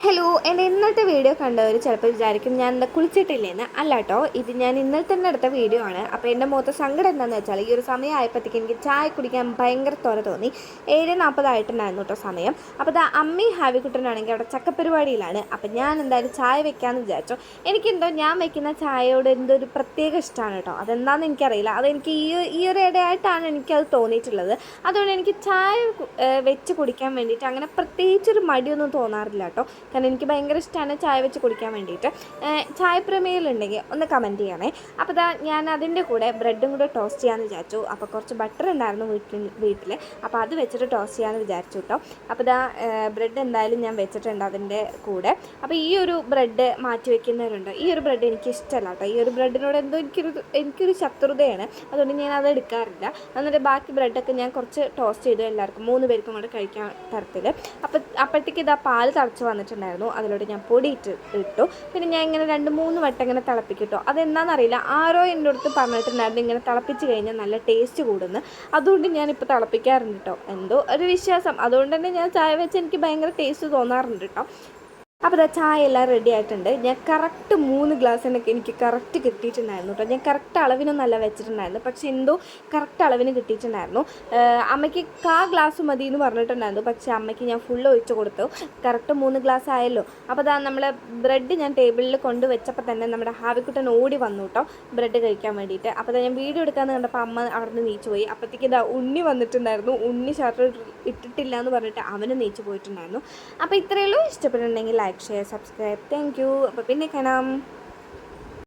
Hello, എൻ്റെ ഇന്നത്തെ video കണ്ടവർ ചിലപ്പോൾ വിചാരിക്കും ഞാൻ എന്താ കുളിച്ചിട്ടില്ലേന്ന്. അല്ല കേട്ടോ, ഇത് ഞാൻ ഇന്നലെ തന്നെ എടുത്ത വീഡിയോ ആണ്. അപ്പോൾ എൻ്റെ മുഖത്ത് സങ്കടം എന്താണെന്ന് വെച്ചാൽ ഈ ഒരു സമയമായപ്പോഴത്തേക്ക് എനിക്ക് ചായ കുടിക്കാൻ ഭയങ്കര ത്വര തോന്നി. 7:40 ആയിട്ടുണ്ടായിരുന്നു കേട്ടോ സമയം. അപ്പോൾ അത് അമ്മയും ഹാവിക്കുട്ടനാണെങ്കിൽ അവിടെ ചക്കപ്പരിപാടിയിലാണ്. അപ്പോൾ ഞാൻ എന്തായാലും ചായ വെക്കാമെന്ന് വിചാരിച്ചു. എനിക്കെന്തോ ഞാൻ വെക്കുന്ന ചായയോട് എന്തോ ഒരു പ്രത്യേക ഇഷ്ടമാണ് കേട്ടോ. അതെന്താണെന്ന് എനിക്കറിയില്ല. അതെനിക്ക് ഈ ഒരു ഇടയായിട്ടാണ് എനിക്കത് തോന്നിയിട്ടുള്ളത്. അതുകൊണ്ട് എനിക്ക് ചായ വെച്ച് കുടിക്കാൻ വേണ്ടിയിട്ട് അങ്ങനെ പ്രത്യേകിച്ചൊരു മടിയൊന്നും തോന്നാറില്ല കേട്ടോ. കാരണം എനിക്ക് ഭയങ്കര ഇഷ്ടമാണ് ചായ വെച്ച് കുടിക്കാൻ വേണ്ടിയിട്ട്. ചായപ്രമേയിലുണ്ടെങ്കിൽ ഒന്ന് കമൻറ്റ് ചെയ്യണേ. അപ്പോൾ ഞാൻ അതിൻ്റെ കൂടെ ബ്രെഡും കൂടെ ടോസ്റ്റ് ചെയ്യാമെന്ന് വിചാരിച്ചു. അപ്പോൾ കുറച്ച് ബട്ടർ ഉണ്ടായിരുന്നു വീട്ടിൽ. അപ്പോൾ അത് വെച്ചിട്ട് ടോസ്റ്റ് ചെയ്യാമെന്ന് വിചാരിച്ചു കേട്ടോ. അപ്പോൾ ബ്രെഡ് എന്തായാലും ഞാൻ വെച്ചിട്ടുണ്ട് അതിൻ്റെ കൂടെ. അപ്പോൾ ഈ ഒരു ബ്രെഡ് മാറ്റി വയ്ക്കുന്നവരുണ്ട്. ഈ ഒരു ബ്രെഡ് എനിക്ക് ഇഷ്ടമല്ല കേട്ടോ. ഈ ഒരു ബ്രെഡിനോട് എന്തോ എനിക്കൊരു ശത്രുതയാണ്. അതുകൊണ്ട് ഞാൻ അത് എടുക്കാറില്ല. എന്നിട്ട് ബാക്കി ബ്രെഡൊക്കെ ഞാൻ കുറച്ച് ടോസ്റ്റ് ചെയ്തു എല്ലാവർക്കും 3 പേർക്കും കൂടെ കഴിക്കാൻ തരത്തിൽ. അപ്പോഴത്തേക്ക് ഇതാ പാൽ തിളച്ച് വന്നിട്ടുണ്ടായിരുന്നു. അതിലോട്ട് ഞാൻ പൊടി ഇട്ടു. പിന്നെ ഞാൻ ഇങ്ങനെ 2-3 വട്ടം ഇങ്ങനെ തിളപ്പിക്കിട്ടോ. അതെന്താണെന്നറിയില്ല, ആരോ എൻ്റെ അടുത്ത് പറഞ്ഞിട്ടുണ്ടായിരുന്നു ഇങ്ങനെ തിളപ്പിച്ച് കഴിഞ്ഞാൽ നല്ല ടേസ്റ്റ് കൂടുന്നു. അതുകൊണ്ട് ഞാനിപ്പോൾ തിളപ്പിക്കാറുണ്ട് കേട്ടോ. എന്തോ ഒരു വിശ്വാസം. അതുകൊണ്ട് തന്നെ ഞാൻ ചായ വെച്ച് എനിക്ക് ഭയങ്കര ടേസ്റ്റ് തോന്നാറുണ്ട് കേട്ടോ. അപ്പോൾ ചായ എല്ലാം റെഡി ആയിട്ടുണ്ട്. ഞാൻ കറക്റ്റ് 3 ഗ്ലാസ്സിനൊക്കെ എനിക്ക് കറക്റ്റ് കിട്ടിയിട്ടുണ്ടായിരുന്നു കേട്ടോ. ഞാൻ കറക്റ്റ് അളവിനൊന്നല്ല വെച്ചിട്ടുണ്ടായിരുന്നു, പക്ഷേ എന്തോ കറക്റ്റ് അളവിന് കിട്ടിയിട്ടുണ്ടായിരുന്നു. അമ്മയ്ക്ക് ഗ്ലാസ് മതി എന്ന് പറഞ്ഞിട്ടുണ്ടായിരുന്നു, പക്ഷേ അമ്മയ്ക്ക് ഞാൻ ഫുള്ള് ഒഴിച്ച് കൊടുത്തു. കറക്റ്റ് 3 ഗ്ലാസ് ആയല്ലോ. അപ്പോൾ നമ്മളെ ബ്രെഡ് ഞാൻ ടേബിളിൽ കൊണ്ടുവച്ചപ്പോൾ തന്നെ നമ്മുടെ ഹാവിക്കുട്ടൻ ഓടി വന്നു കേട്ടോ ബ്രെഡ് കഴിക്കാൻ വേണ്ടിയിട്ട്. അപ്പോൾ ഞാൻ വീഡിയോ എടുക്കാമെന്ന് കണ്ടപ്പോൾ അമ്മ അവിടെ നിന്ന് നീച്ചു പോയി. അപ്പോഴത്തേക്ക് ഉണ്ണി വന്നിട്ടുണ്ടായിരുന്നു. ഉണ്ണി ഷർട്ട് ഇട്ടിട്ടില്ല എന്ന് പറഞ്ഞിട്ട് അവന് നീച്ചു പോയിട്ടുണ്ടായിരുന്നു. അപ്പോൾ ഇത്രയേ ഉള്ളൂ. ഇഷ്ടപ്പെട്ടിട്ടുണ്ടെങ്കിൽ like, share, subscribe. Thank you. അപ്പോൾ പിന്നെ കാണാം.